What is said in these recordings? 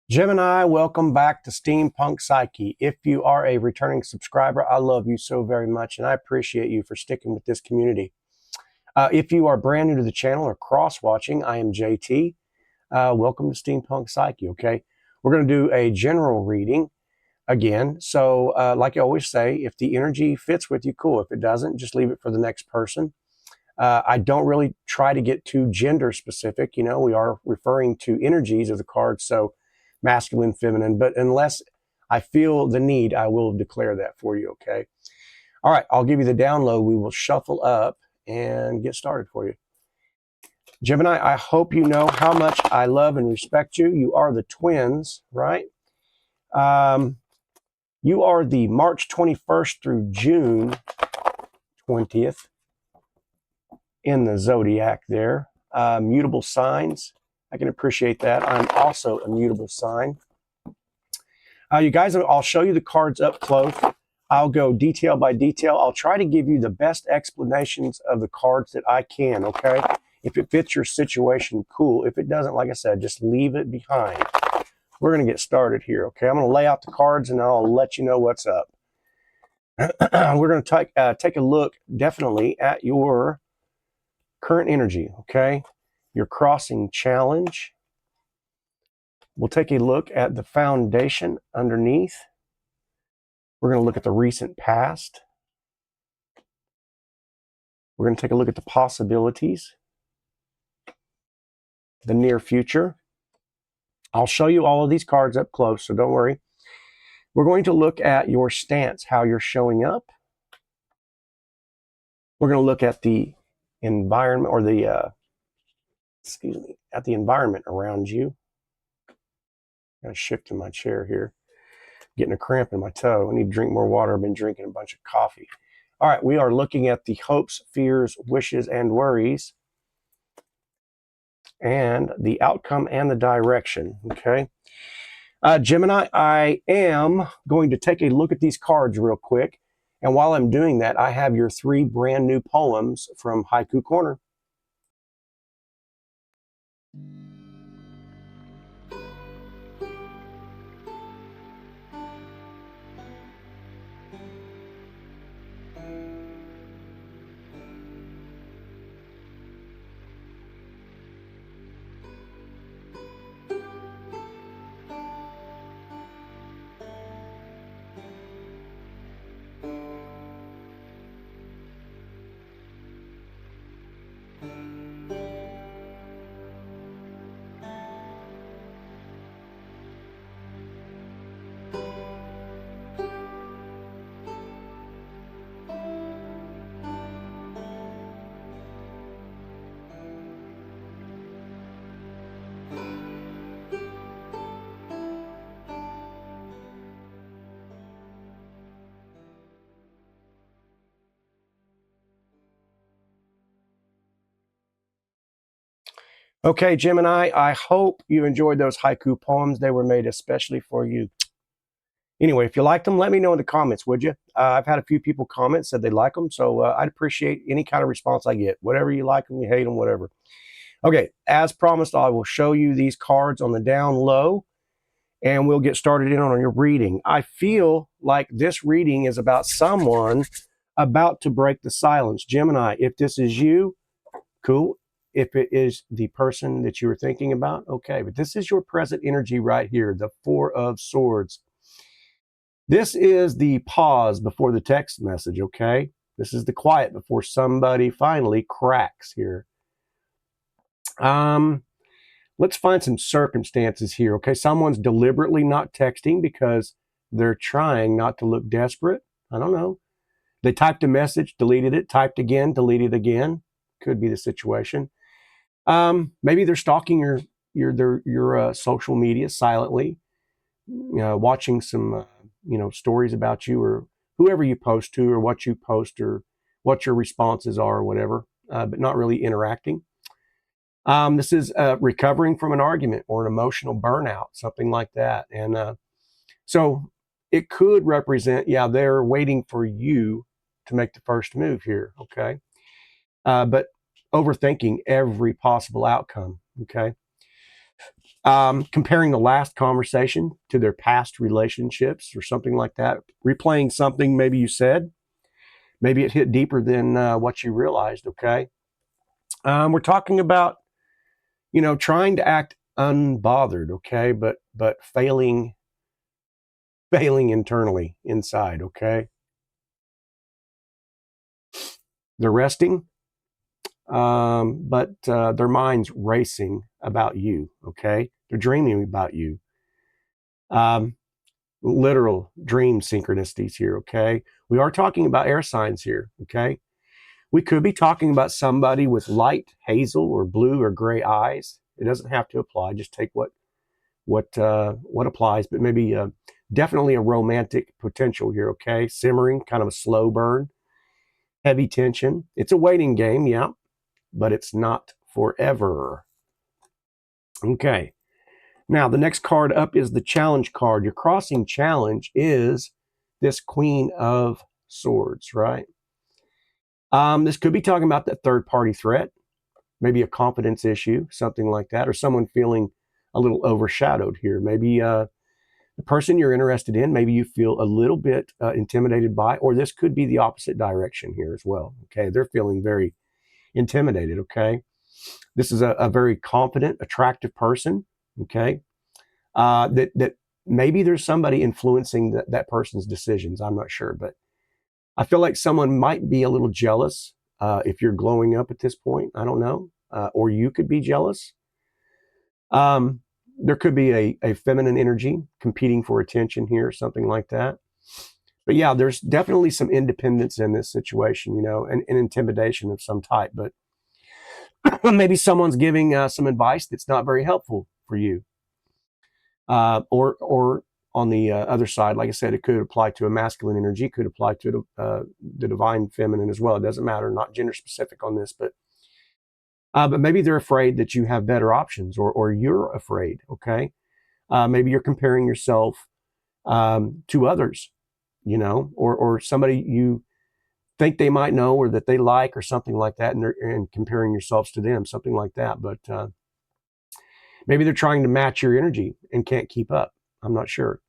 Gemini, welcome back to Steampunk Psyche. If you are a returning subscriber, I love you so very much, and I appreciate you for sticking with this community. If you are brand new to the channel or cross-watching, I am JT. Welcome to Steampunk Psyche, okay? We're going to do a general reading again. So, like I always say, if the energy fits with you, cool. If it doesn't, just leave it for the next person. I don't really try to get too gender specific. You know, we are referring to energies of the cards, so masculine, feminine, but unless I feel the need, I will declare that for you, okay? All right, I'll give you the download. We will shuffle up and get started for you. Gemini, I hope you know how much I love and respect you. You are the twins, right? You are the March 21st through June 20th in the zodiac there. Mutable signs. I can appreciate that. I'm also a mutable sign. You guys, I'll show you the cards up close. I'll go detail by detail. I'll try to give you the best explanations of the cards that I can, okay? If it fits your situation, cool. If it doesn't, like I said, just leave it behind. We're going to get started here, okay? I'm going to lay out the cards and I'll let you know what's up. We're going to take a look definitely at your current energy, okay? Your crossing challenge. We'll take a look at the foundation underneath. We're going to look at the recent past. We're going to take a look at the possibilities, the near future. I'll show you all of these cards up close, so don't worry. We're going to look at your stance, how you're showing up. We're going to look at the environment, or the, at the environment around you. I'm going to shift in my chair here. Getting a cramp in my toe. I need to drink more water. I've been drinking a bunch of coffee. All right, we are looking at the hopes, fears, wishes, and worries, and the outcome and the direction, okay? Gemini, I am going to take a look at these cards real quick, and while I'm doing that, I have your 3 brand new poems from Haiku Corner. Okay, Gemini, I hope you enjoyed those haiku poems. They were made especially for you. Anyway, if you liked them, let me know in the comments, would you? I've had a few people comment, said they like them, so I'd appreciate any kind of response I get. Whatever you like them, you hate them, whatever. Okay, as promised, I will show you these cards on the down low, and we'll get started in on your reading. I feel like this reading is about someone about to break the silence. Gemini, if this is you, cool. If it is the person that you were thinking about, okay. But this is your present energy right here, the 4 of Swords. This is the pause before the text message, okay? This is the quiet before somebody finally cracks here. Let's find some circumstances here, okay? Someone's deliberately not texting because they're trying not to look desperate. I don't know. They typed a message, deleted it, typed again, deleted again. Could be the situation. Maybe they're stalking your social media silently, watching some stories about you, or whoever you post to, or what you post, or what your responses are, or whatever, but not really interacting. This is recovering from an argument or an emotional burnout, something like that. And so it could represent, yeah, they're waiting for you to make the first move here, okay? But overthinking every possible outcome, okay? Comparing the last conversation to their past relationships or something like that. Replaying something maybe you said. Maybe it hit deeper than what you realized, okay? We're talking about, trying to act unbothered, okay, but failing internally inside, okay? They're resting, but their mind's racing about you, okay? They're dreaming about you. Literal dream synchronicities here, okay? We are talking about air signs here, okay? We could be talking about somebody with light hazel or blue or gray eyes. It doesn't have to apply. Just take what applies, but maybe definitely a romantic potential here, okay? Simmering, kind of a slow burn, heavy tension. It's a waiting game, yeah, but it's not forever. Okay. Now, the next card up is the challenge card. Your crossing challenge is this Queen of Swords, right? This could be talking about that third-party threat, maybe a confidence issue, something like that, or someone feeling a little overshadowed here. Maybe the person you're interested in, maybe you feel a little bit intimidated by, or this could be the opposite direction here as well. Okay, they're feeling very intimidated. Okay, this is a very confident, attractive person. Okay, that maybe there's somebody influencing that person's decisions. I'm not sure, but I feel like someone might be a little jealous if you're glowing up at this point. I don't know, or you could be jealous. There could be a feminine energy competing for attention here, something like that. But yeah, there's definitely some independence in this situation, and intimidation of some type. But maybe someone's giving some advice that's not very helpful for you. Or on the other side, like I said, it could apply to a masculine energy, could apply to the divine feminine as well. It doesn't matter, not gender specific on this, but maybe they're afraid that you have better options, or you're afraid. Okay, maybe you're comparing yourself to others, or somebody you think they might know or that they like or something like that, and comparing yourselves to them, something like that. But maybe they're trying to match your energy and can't keep up. I'm not sure.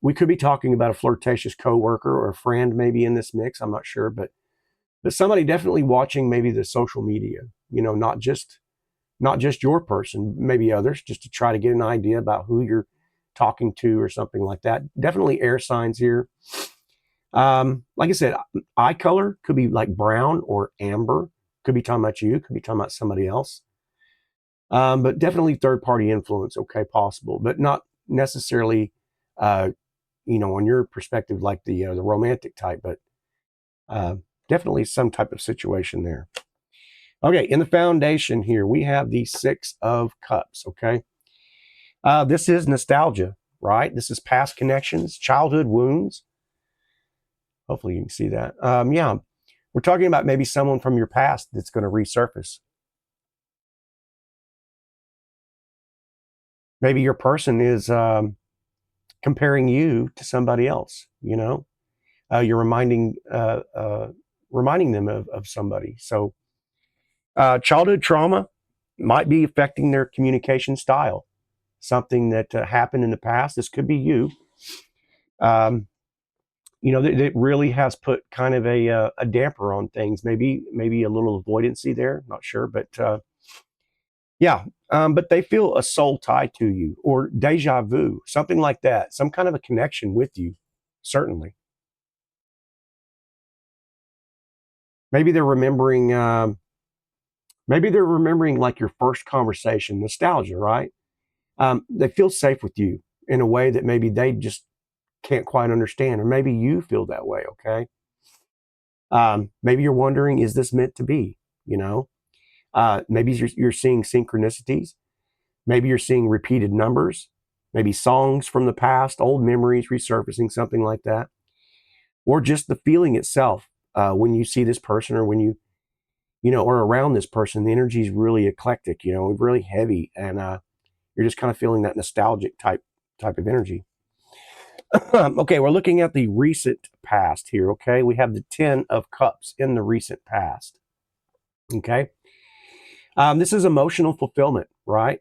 We could be talking about a flirtatious coworker or a friend maybe in this mix. I'm not sure, but somebody definitely watching maybe the social media, not just your person, maybe others, just to try to get an idea about who you're talking to or something like that. Definitely air signs here. Like I said, eye color could be like brown or amber. Could be talking about you. Could be talking about somebody else. But definitely third-party influence. Okay, possible, but not necessarily, on your perspective, like the romantic type. But definitely some type of situation there. Okay, in the foundation here, we have the Six of Cups. Okay, this is nostalgia, right? This is past connections, childhood wounds. Hopefully you can see that. Yeah, we're talking about maybe someone from your past that's going to resurface. Maybe your person is comparing you to somebody else. You're reminding them of somebody. So childhood trauma might be affecting their communication style. Something that happened in the past. This could be you. That really has put kind of a damper on things. Maybe a little avoidancy there. Not sure, but yeah. But they feel a soul tie to you, or deja vu, something like that. Some kind of a connection with you, certainly. Maybe they're remembering. Maybe they're remembering like your first conversation, nostalgia, right? They feel safe with you in a way that maybe they just can't quite understand, or maybe you feel that way. Okay. Maybe you're wondering, is this meant to be? Maybe you're seeing synchronicities. Maybe you're seeing repeated numbers. Maybe songs from the past, old memories resurfacing, something like that, or just the feeling itself when you see this person, or when or around this person. The energy is really eclectic, really heavy, and you're just kind of feeling that nostalgic type of energy. Okay, we're looking at the recent past here. Okay, we have the 10 of Cups in the recent past. Okay, this is emotional fulfillment, right?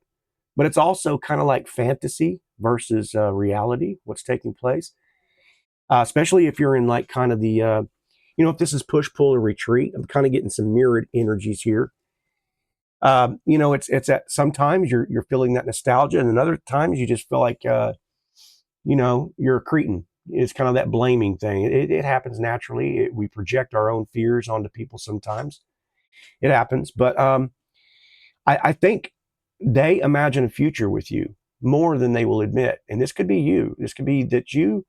but it's also kind of like fantasy versus reality, what's taking place. Especially if you're in like kind of the, if this is push, pull, or retreat. I'm kind of getting some mirrored energies here. It's at sometimes you're feeling that nostalgia, and then other times you just feel like you're a cretin. It's kind of that blaming thing. It happens naturally. We project our own fears onto people sometimes. It happens, but I think they imagine a future with you more than they will admit, and this could be you. This could be that you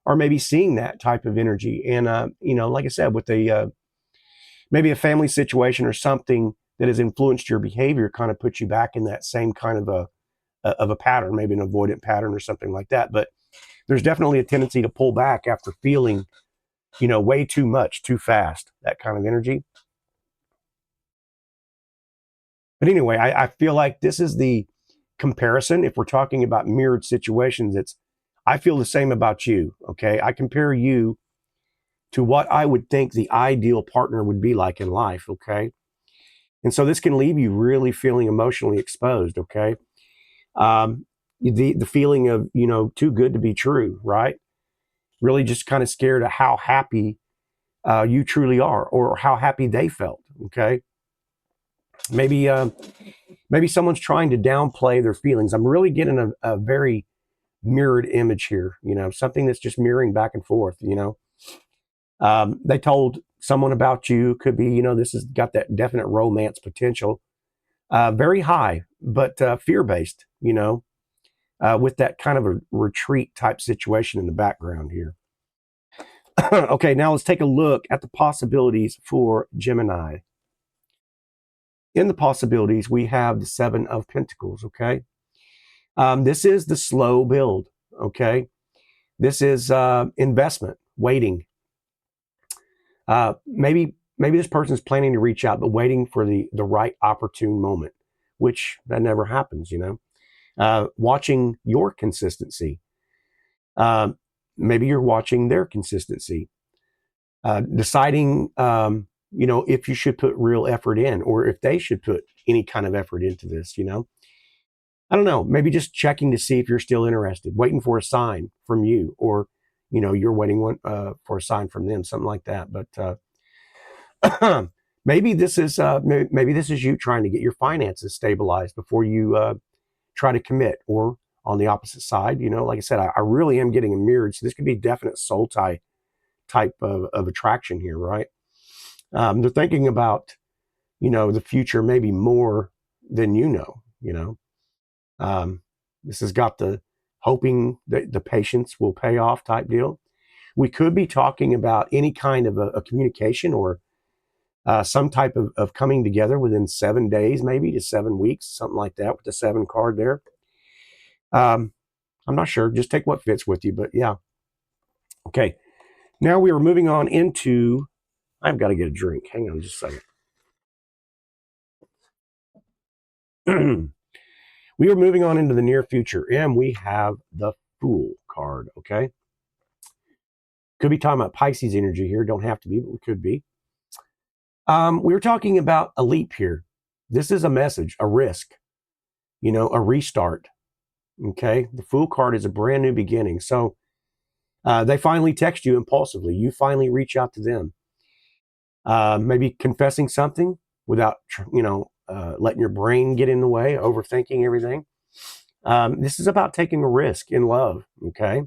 are maybe seeing that type of energy, and like I said, with a maybe a family situation or something that has influenced your behavior, kind of puts you back in that same kind of a pattern, maybe an avoidant pattern or something like that. But there's definitely a tendency to pull back after feeling, way too much, too fast, that kind of energy. But anyway, I feel like this is the comparison. If we're talking about mirrored situations, I feel the same about you. Okay. I compare you to what I would think the ideal partner would be like in life. Okay. And so this can leave you really feeling emotionally exposed. Okay. The feeling of, too good to be true, right? Really just kind of scared of how happy you truly are, or how happy they felt. Okay. Maybe someone's trying to downplay their feelings. I'm really getting a very mirrored image here, something that's just mirroring back and forth. They told someone about you, could be, this has got that definite romance potential, very high, but fear-based, with that kind of a retreat type situation in the background here. Okay, now let's take a look at the possibilities for Gemini. In the possibilities, we have the Seven of Pentacles, okay? This is the slow build, okay? This is investment, waiting. Maybe this person's planning to reach out, but waiting for the right opportune moment, which that never happens, watching your consistency. Maybe you're watching their consistency. Deciding, if you should put real effort in, or if they should put any kind of effort into this, I don't know, maybe just checking to see if you're still interested, waiting for a sign from you, or, you're waiting for a sign from them, something like that. But maybe this is you trying to get your finances stabilized before you try to commit. Or on the opposite side, like I said, I really am getting a mirrored. So this could be definite soul tie type of attraction here, right? They're thinking about, the future maybe more than this has got the hoping that the patience will pay off type deal. We could be talking about any kind of a communication, or some type of coming together within 7 days, maybe to 7 weeks, something like that, with the 7 card there. I'm not sure. Just take what fits with you, but yeah. Okay. Now we are moving on into, I've got to get a drink. Hang on just a second. We are moving on into the near future, and we have the Fool card, okay? Could be talking about Pisces energy here. Don't have to be, but we could be. We were talking about a leap here. This is a message, a risk, a restart, okay? The Fool card is a brand new beginning. So they finally text you impulsively. You finally reach out to them. Maybe confessing something without, letting your brain get in the way, overthinking everything. This is about taking a risk in love, okay?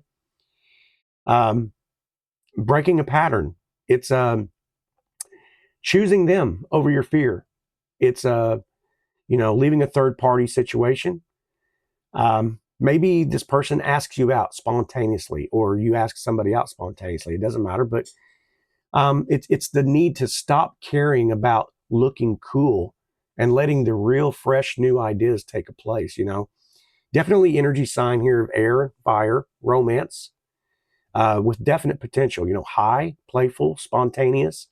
Breaking a pattern. It's choosing them over your fear. It's leaving a third party situation. Maybe this person asks you out spontaneously, or you ask somebody out spontaneously. It doesn't matter, but it's the need to stop caring about looking cool and letting the real, fresh, new ideas take a place. Definitely energy sign here of air, fire, romance, with definite potential. High, playful, spontaneous,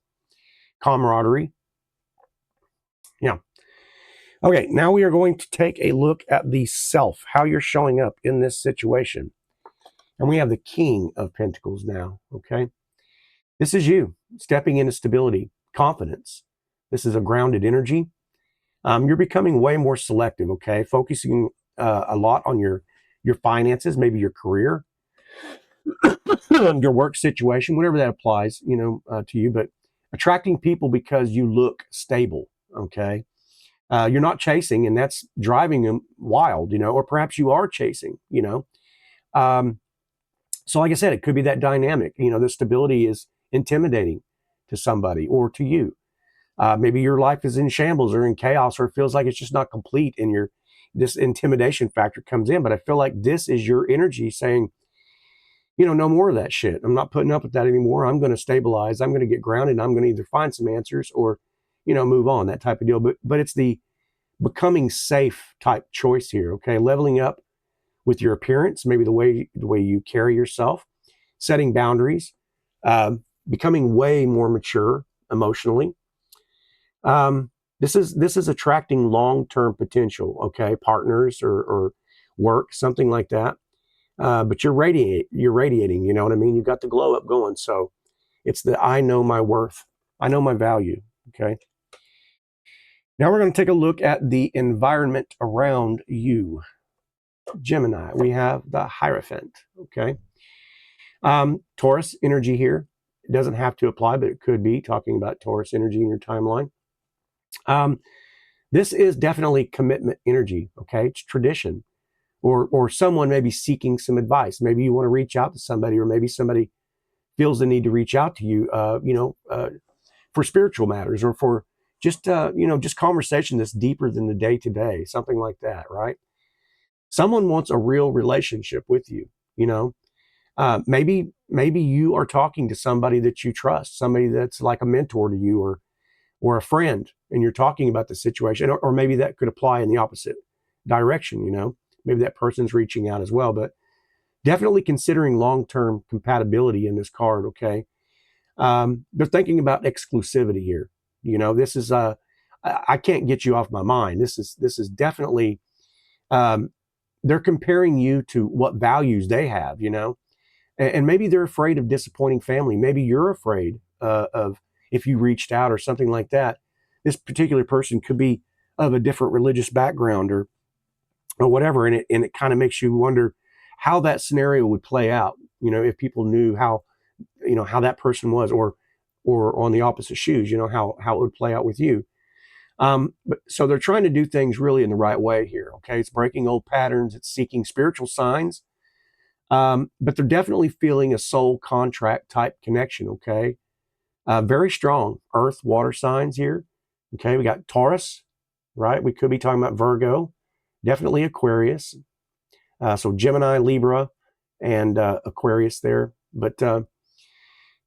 camaraderie. Yeah. Okay, now we are going to take a look at the self, how you're showing up in this situation. And we have the King of Pentacles now, okay? This is you stepping into stability, confidence. This is a grounded energy. You're becoming way more selective, okay? Focusing a lot on your finances, maybe your career, your work situation, whatever that applies, to you. But attracting people because you look stable. Okay. You're not chasing, and that's driving them wild, or perhaps you are chasing, Um, so like I said, it could be that dynamic, the stability is intimidating to somebody or to you. Maybe your life is in shambles or in chaos, or it feels like it's just not complete, and this intimidation factor comes in. But I feel like this is your energy saying, no more of that shit. I'm not putting up with that anymore. I'm going to stabilize. I'm going to get grounded. And I'm going to either find some answers or, move on, that type of deal. But it's the becoming safe type choice here. Okay. Leveling up with your appearance, maybe the way you carry yourself, setting boundaries, becoming way more mature emotionally. This is attracting long-term potential. Okay. Partners or work, something like that. But you're radiating, you know what I mean? You've got the glow up going. So it's I know my worth. I know my value. Okay. Now we're going to take a look at the environment around you. Gemini, we have the Hierophant. Okay. Taurus energy here. It doesn't have to apply, but it could be talking about Taurus energy in your timeline. This is definitely commitment energy. Okay. It's tradition. Or someone may be seeking some advice. Maybe you want to reach out to somebody, or maybe somebody feels the need to reach out to you, for spiritual matters, or for just conversation that's deeper than the day to day, something like that, right? Someone wants a real relationship with you, maybe you are talking to somebody that you trust, somebody that's like a mentor to you, or a friend, and you're talking about the situation, or maybe that could apply in the opposite direction, maybe that person's reaching out as well. But definitely considering long-term compatibility in this card. Okay. They're thinking about exclusivity here. This is I can't get you off my mind. This is definitely, they're comparing you to what values they have, and maybe they're afraid of disappointing family. Maybe you're afraid of, if you reached out or something like that. This particular person could be of a different religious background or whatever, and it kind of makes you wonder how that scenario would play out. If people knew how that person was, or on the opposite shoes, how it would play out with you. But so they're trying to do things really in the right way here. Okay, it's breaking old patterns. It's seeking spiritual signs. But they're definitely feeling a soul contract type connection. Okay, very strong earth, water signs here. Okay, we got Taurus, right? We could be talking about Virgo, definitely Aquarius. So Gemini, Libra, and Aquarius there. But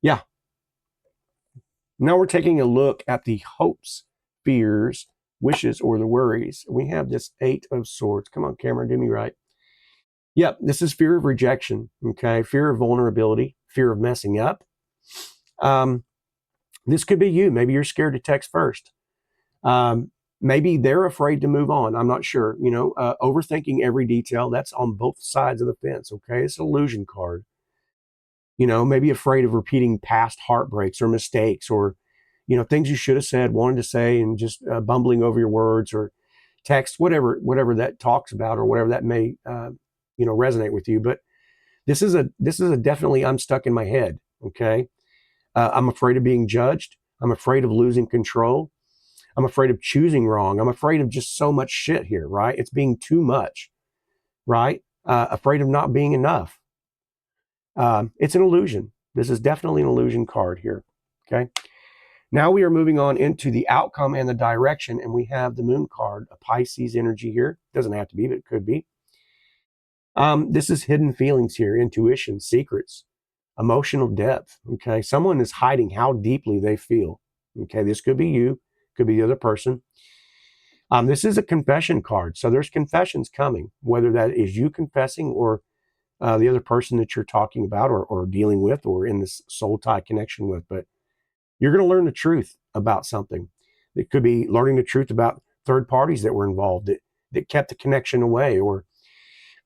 yeah. Now we're taking a look at the hopes, fears, wishes, or the worries. We have this 8 of Swords. Come on, camera, do me right. Yep, this is fear of rejection. Okay, fear of vulnerability, fear of messing up. This could be you. Maybe you're scared to text first. Maybe they're afraid to move on. I'm not sure. Overthinking every detail. That's on both sides of the fence. Okay, it's an illusion card. Maybe afraid of repeating past heartbreaks or mistakes, or things you should have said, wanted to say, and just bumbling over your words, or text, whatever that talks about, or whatever that may resonate with you. But this is a definitely, I'm stuck in my head. Okay, I'm afraid of being judged. I'm afraid of losing control. I'm afraid of choosing wrong. I'm afraid of just so much shit here, right? It's being too much, right? Afraid of not being enough. It's an illusion. This is definitely an illusion card here. Okay. Now we are moving on into the outcome and the direction, and we have the Moon card, a Pisces energy here. Doesn't have to be, but it could be. This is hidden feelings here, intuition, secrets, emotional depth. Okay. Someone is hiding how deeply they feel. Okay. This could be you, could be the other person. This is a confession card. So there's confessions coming, whether that is you confessing, or the other person that you're talking about, or dealing with, or in this soul tie connection with. But you're going to learn the truth about something. It could be learning the truth about third parties that were involved, that kept the connection away, or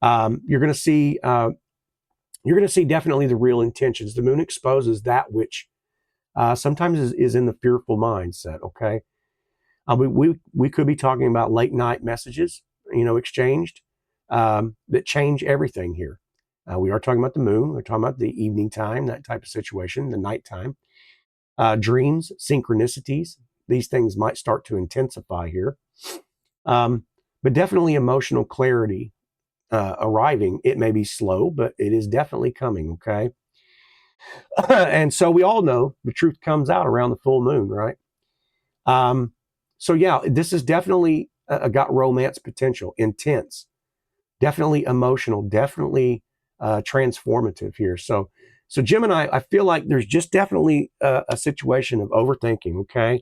you're going to see definitely the real intentions. The Moon exposes that which sometimes is in the fearful mindset. Okay, we could be talking about late night messages, exchanged, that change everything here. We are talking about the moon. We're talking about the evening time, that type of situation, the nighttime. Dreams, synchronicities, these things might start to intensify here. But definitely emotional clarity arriving. It may be slow, but it is definitely coming, okay? And so we all know the truth comes out around the full moon, right? So yeah, this is definitely got romance potential, intense, definitely emotional, definitely transformative here. So Gemini, I feel like there's just definitely a situation of overthinking, okay?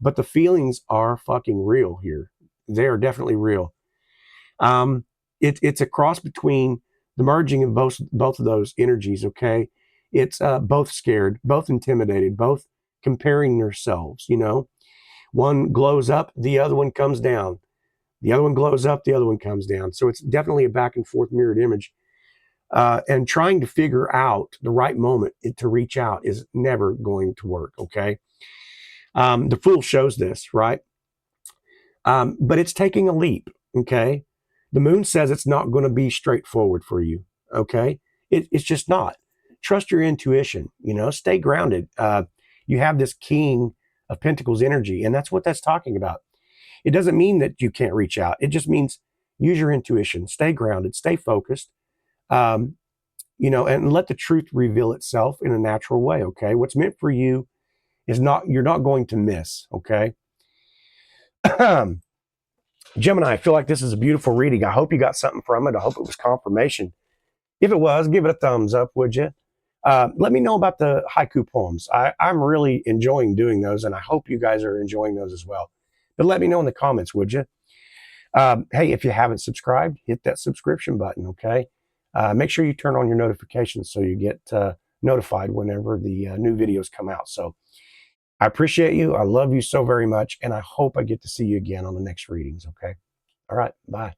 But the feelings are fucking real here. They're definitely real. It's a cross between the merging of both of those energies, okay? It's both scared, both intimidated, both comparing themselves, you know? One glows up, the other one comes down. The other one glows up, the other one comes down. So it's definitely a back and forth mirrored image. And trying to figure out the right moment to reach out is never going to work, okay? The Fool shows this, right? But it's taking a leap, okay? The moon says it's not going to be straightforward for you, okay? It's just not. Trust your intuition, you know, stay grounded. You have this King of Pentacles energy, and that's what that's talking about. It doesn't mean that you can't reach out. It just means use your intuition, stay grounded, stay focused, you know, and let the truth reveal itself in a natural way, okay? What's meant for you is not, you're not going to miss, okay? Gemini, I feel like this is a beautiful reading. I hope you got something from it. I hope it was confirmation. If it was, give it a thumbs up, would you? Let me know about the haiku poems. I'm really enjoying doing those, and I hope you guys are enjoying those as well. But let me know in the comments, would you? Hey, if you haven't subscribed, hit that subscription button, okay? Make sure you turn on your notifications so you get notified whenever the new videos come out. So I appreciate you. I love you so very much, and I hope I get to see you again on the next readings, okay? All right, bye.